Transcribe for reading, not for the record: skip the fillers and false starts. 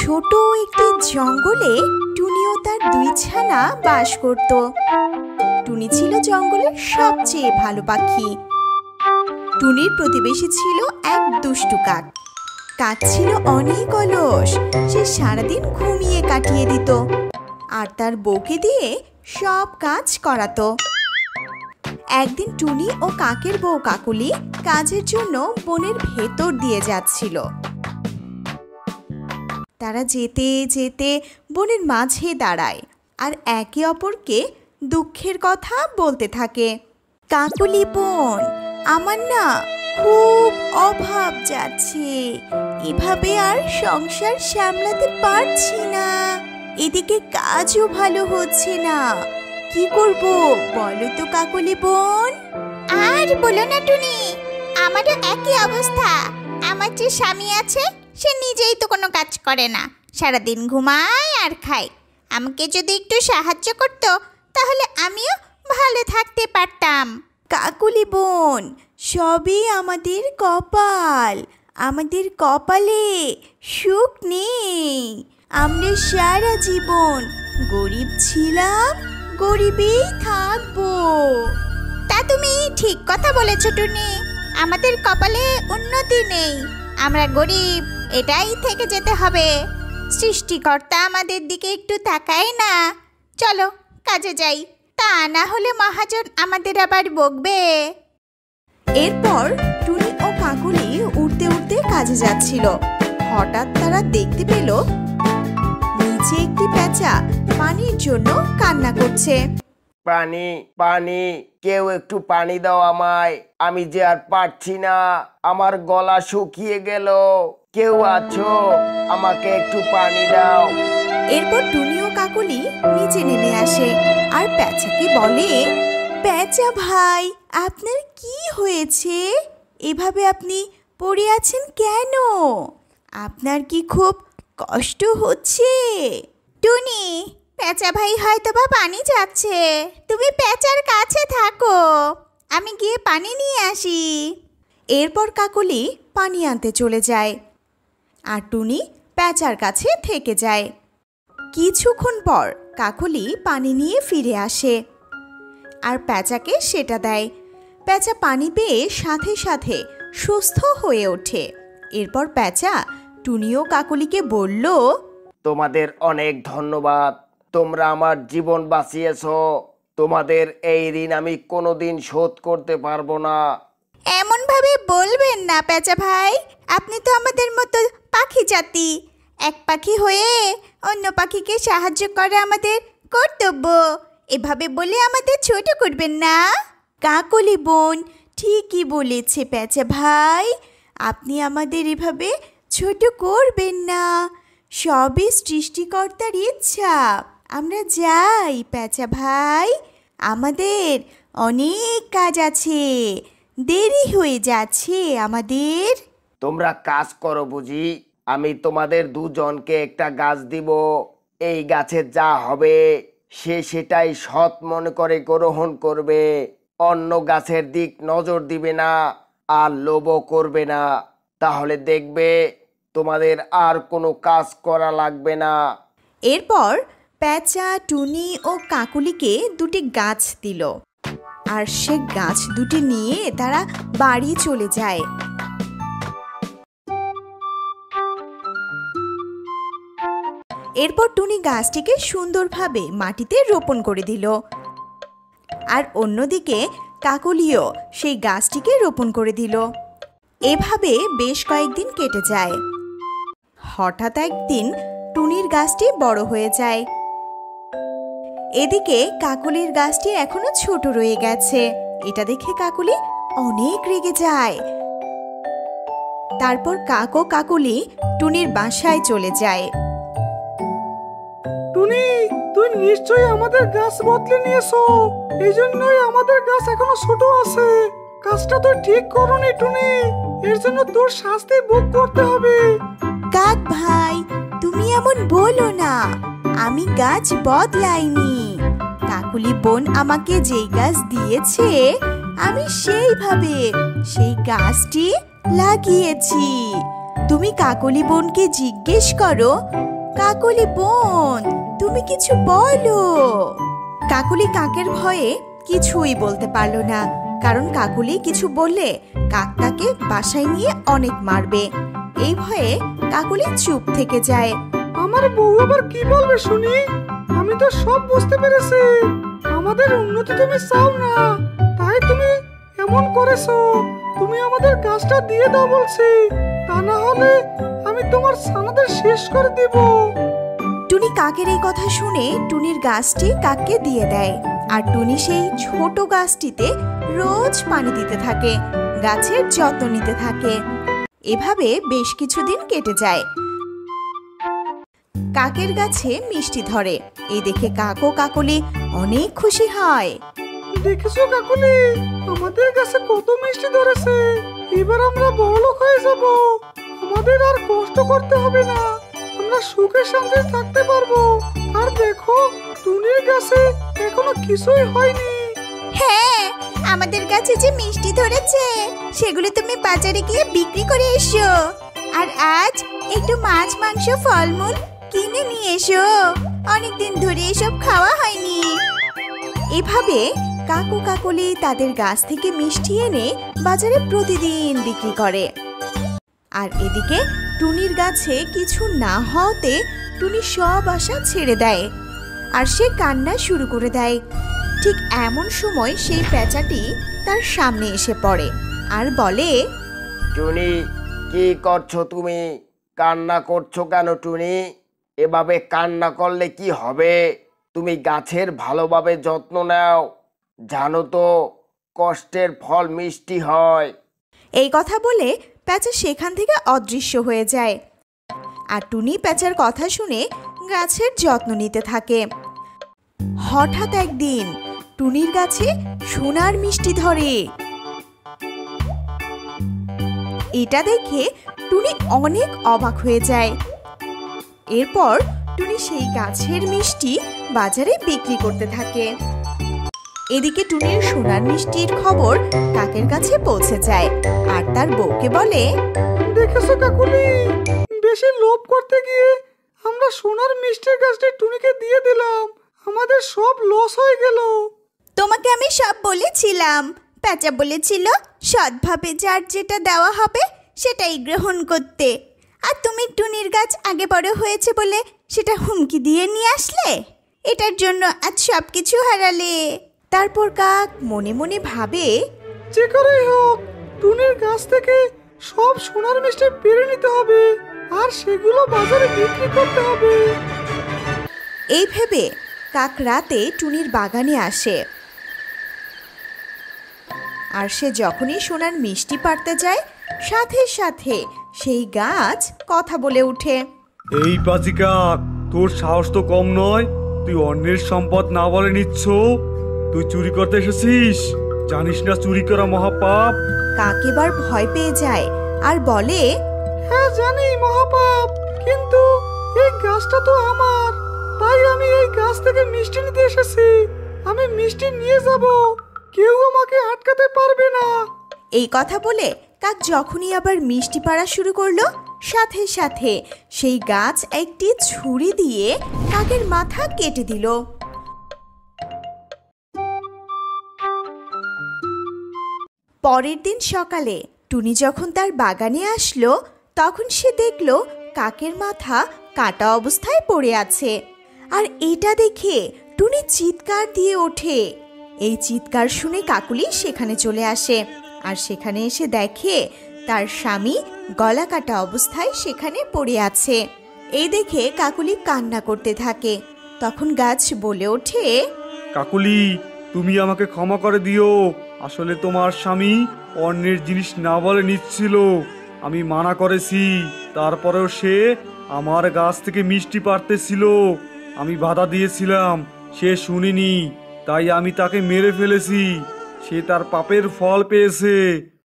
ছোট একটি জঙ্গলে টুনি ও তার দুই ছানা বাস করত। টুনি ছিল জঙ্গলের সবচেয়ে ভালো পাখি। টুনির প্রতিবেশী ছিল এক দুষ্টু কাক। কাক ছিল অনেক অলস, সে সারাদিন ঘুমিয়ে কাটিয়ে দিত আর তার বউকে দিয়ে সব কাজ করাতো। একদিন টুনি ও কাকের বউ কাকুলি কাজের জন্য বনের ভেতর দিয়ে যাচ্ছিল। তারা যেতে যেতে বনের মাঝে দাঁড়ায় আর একে অপরকে দুঃখের কথা বলতে থাকে। কাকুলি বোন, আমার না খুব অভাব যাচ্ছে, এভাবে আর সংসার সামলাতে পারছি না, এদিকে কাজও ভালো হচ্ছে না, কি করব বলো তো কাকুলি বোন? আর বলো না টুনি, আমারও একই অবস্থা। আমার যে স্বামী আছে সে নিজেই তো কোনো কাজ করে না, সারাদিন ঘুমায় আর খায়। আমাকে যদি একটু সাহায্য করতো তাহলে আমিও ভালো থাকতে পারতাম। কাকুলি বোন, সবই আমাদের কপাল, আমাদের কপালে সুখ নেই। আমরা সারা জীবন গরিব ছিলাম, গরিবই থাকবো। তা তুমি ঠিক কথা বলেছ টুনি, আমাদের কপালে উন্নতি নেই, আমরা গরিব, এটাই থেকে যেতে হবে। সৃষ্টিকর্তা আমাদের দিকে একটু তাকায় না। চলো কাজে যাই, তা না হলে মহাজন আমাদের আবার বকবে। এরপর টুনি ও কাকুলি উড়তে উড়তে কাজে যাচ্ছিল। হঠাৎ তারা দেখতে পেল নিচে একটি পেঁচা পানির জন্য কান্না করছে। পানি পানি, কেউ একটু পানি দাও আমায়, আমি যে আর পারছি না, আমার গলা শুকিয়ে গেল, কেউ আছো, আমাকে একটু পানি দাও। এরপর টুনি ও কাকুলি নিচে নেমে আসে আর পেঁচাকে বলে, পেঁচা ভাই, আপনার কি হয়েছে? এভাবে আপনি পড়ে আছেন কেন? আপনার কি খুব কষ্ট হচ্ছে? টুনি, পেঁচা ভাই হয়তো বা পানি যাচ্ছে, তুমি পেঁচার কাছে থাকো, আমি গিয়ে পানি নিয়ে আসি। এরপর কাকুলি পানি আনতে চলে যায় আর টুনি পেঁচার কাছে থেকে যায়। কিছুক্ষণ পর কাকুলি পানি নিয়ে ফিরে আসে আর পেঁচাকে সেটা দেয়। পেঁচা পানি পেয়ে সাথে সাথে সুস্থ হয়ে ওঠে। এরপর পেঁচা টুনি ও কাকুলিকে বলল, তোমাদের অনেক ধন্যবাদ, তোমরা আমার জীবন বাঁচিয়েছো, তোমাদের এই ঋণ আমি কোনোদিন শোধ করতে পারবো না। এমন ভাবে বলবেন না পেঁচা ভাই, আপনি তো আমাদের মতো পাখি জাতি, এক পাখি হয়ে অন্য পাখিকে সাহায্য করা আমাদের কর্তব্য, এভাবে বলে আমাদের ছোট করবেন না। কাকলি বোন ঠিকই বলেছে পেঁচা ভাই, আপনি আমাদের এভাবে ছোট করবেন না, সবই সৃষ্টিকর্তার ইচ্ছা। আমরা যাই পেঁচা ভাই, আমাদের অনেক কাজ আছে, দেরি হয়ে যাচ্ছে আমাদের। তোমরা কাজ করো বুঝি, আমি তোমাদের দুজনকে একটা গাছ দিব, এই গাছের যা হবে সে সেটাই সৎ মনে করে গ্রহণ করবে, অন্য গাছের দিক নজর দিবে না আর লোভও করবে না, তাহলে দেখবে তোমাদের আর কোনো কাজ করা লাগবে না। এরপর পেঁচা টুনি ও কাকুলিকে দুটি গাছ দিল আর সে গাছ দুটি নিয়ে তারা বাড়ি চলে যায়। এরপর টুনি গাছটিকে সুন্দরভাবে মাটিতে রোপণ করে দিল আর অন্যদিকে কাকলিও সেই গাছটিকে রোপণ করে দিল। এভাবে বেশ কয়েকদিন কেটে যায়। হঠাৎ একদিন টুনির গাছটি বড় হয়ে যায়। এদিকে কাকলির গাছটি এখনো ছোট রয়ে গেছে। এটা দেখে কাকলি অনেক রেগে যায়। তারপর কাক ও কাকলি টুনির বাসায় চলে যায়। টুনি, তুই নিশ্চয়ই আমাদের গাছ বদলে নিয়েছো, এই জন্যই আমাদের গাছ এখনো ছোট আছে। কাজটা তো ঠিক করনি টুনি, এর জন্য তোর শাস্তি ভোগ করতে হবে। কাক ভাই, তুমি এমন বলো না, আমি গাছ বদলাইনি। কাকুলি বোন আমাকে যেই গাছ দিয়েছে আমি সেইভাবে সেই গাছটি লাগিয়েছি। তুমি কাকলি বোনকে জিজ্ঞেস করো, কাকলি বোন তুমি কিছু বলো। কাকলি কাকের ভয়ে কিছুই বলতে পারলো না, কারণ কাকলি কিছু বললে কাক তাকে বাসায় নিয়ে অনেক মারবে। এই ভয়ে কাকলি চুপ থেকে যায়। আমার বউ আবার কি বলবে শুনি? আমি তো সব বুঝতে পেরেছি। আমাদের উন্নতি তুমি চাও না, তাই তুমি এমন করেছো। তুমি আমাদের গাছটা দিয়ে দাও বলছি, তা না হলে আমি তোমার ছানাদের শেষ করে দিব। টুনি কাকের এই কথা শুনে টুনির গাছটি কাককে দিয়ে দেয়, আর টুনি সেই ছোট গাছটিতে রোজ পানি দিতে থাকে, গাছের যত্ন নিতে থাকে। এভাবে বেশ কিছুদিন কেটে যায়। কাকের গাছে মিষ্টি ধরে, এই দেখে কাক ও কাকলি অনেক খুশি হয়। দেখেছো কাকুলি, আমাদের গাছে কত মিষ্টি ধরেছে। এবার আমরা বড়লোক হয়ে যাব, আমাদের আর কষ্ট করতে হবে না, আমরা সুখে শান্তিতে থাকতে পারবো। আর দেখো, টুনির গাছে এখনো কিছুই হয়নি। হ্যাঁ, আমাদের গাছে যে মিষ্টি ধরেছে সেগুলো তুমি বাজারে গিয়ে বিক্রি করে এসো। আর আজ একটু মাছ মাংস ফলমূল কিনে নিয়ে এসো, অনেকদিন ধরে এসব খাওয়া হয়নি। এভাবে কাক ও কাকলি তাদের গাছ থেকে মিষ্টি এনে বাজারে প্রতিদিন বিক্রি করে। আর এদিকে টুনির গাছে কিছু না হওয়াতে টুনি সব আশা ছেড়ে দেয়, আর সে কান্না শুরু করে দেয়। ঠিক এমন সময় সেই পেঁচাটি তার সামনে এসে পড়ে আর বলে, টুনি, কি করছো তুমি? কান্না করছো কেন টুনি? এভাবে কান্না করলে কি হবে? তুমি গাছের ভালোভাবে যত্ন নাও, জানো তো কষ্টের ফল মিষ্টি হয়। এই কথা বলে প্যাঁচা সেখান থেকে অদৃশ্য হয়ে যায়। আর টুনি প্যাঁচার কথা শুনে গাছের যত্ন নিতে থাকে। হঠাৎ একদিন টুনির গাছে সোনার মিষ্টি ধরে। এটা দেখে টুনি অনেক অবাক হয়ে যায়। এরপর টুনি সেই গাছের মিষ্টি বাজারে বিক্রি করতে থাকে। এদিকে টুনির সোনার মিষ্টির খবর কাকের কাছে পৌঁছে যায়, আর তার বউকে বলে, দেখেছো কাকুলি, বেশি লোভ করতে গিয়ে আমরা সোনার মিষ্টির গাছটা টুনিকে দিয়ে দিলাম, আমাদের সব লস হয়ে গেল। তোমাকে আমি সব বলেছিলাম, পেঁচা বলেছিল সৎভাবে যার যেটা দেওয়া হবে সেটাই গ্রহণ করতে। আর তুমি টুনির গাছ আগে বড় হয়েছে বলে সেটা হুমকি দিয়ে নিয়ে আসলে, এটার জন্য আজ সব কিছু হারালে। তারপর কাক মনে মনে ভাবে, যে করেই হোক টুনির গাছ থেকে সব সোনার মিষ্টি পেরে নিতে হবে, আর সেগুলো বাজারে বিক্রি করতে হবে। এই ভেবে কাক রাতে টুনির বাগানে আসে। আর সে যখনই সোনার মিষ্টি পাড়তে যায়, সাথে সাথে সেই গাছ কথা বলে ওঠে। এই পাজি কাক, তোর সাহস তো কম নয়, তুই অন্যের সম্পদ না বলে নিচ্ছ। তুই চুরি করতে এসেছিস, জানিস না চুরি করা মহাপাপ? কাক এবার ভয় পেয়ে যায় আর বলে, হ্যাঁ জানি মহাপাপ, কিন্তু এই গাছটা তো আমার, তাই আমি এই গাছ থেকে মিষ্টি নিতে এসেছি। আমি মিষ্টি নিয়ে যাব, কেউ আমাকে আটকাতে পারবে না। এই কথা বলে কাক যখনই আবার মিষ্টি পাড়া শুরু করলো, সাথে সাথে সেই গাছ একটি ছুরি দিয়ে কাকের মাথা কেটে দিল। পরের দিন সকালে টুনি যখন তার বাগানে আসলো, তখন সে দেখলো কাকের মাথা কাটা অবস্থায় পড়ে আছে। আর এটা দেখে টুনি চিৎকার দিয়ে ওঠে। এই চিৎকার শুনে কাকুলি সেখানে চলে আসে, আর সেখানে এসে দেখে তার স্বামী গলা কাটা অবস্থায় সেখানে পড়ে আছে। এই দেখে কাকুলি কান্না করতে থাকে। তখন গাছ বলে ওঠে, কাকুলি, তুমি আমাকে ক্ষমা করে দিও। আসলে তোমার স্বামী অন্যের জিনিস না বলে নিচ্ছিল, আমি মানা করেছি, তারপরেও সে আমার গাছ থেকে মিষ্টি পাড়তেছিল। আমি বাধা দিয়েছিলাম, সে শুনিনি, তাই আমি তাকে মেরে ফেলেছি। সে তার পাপের ফল পেয়েছে।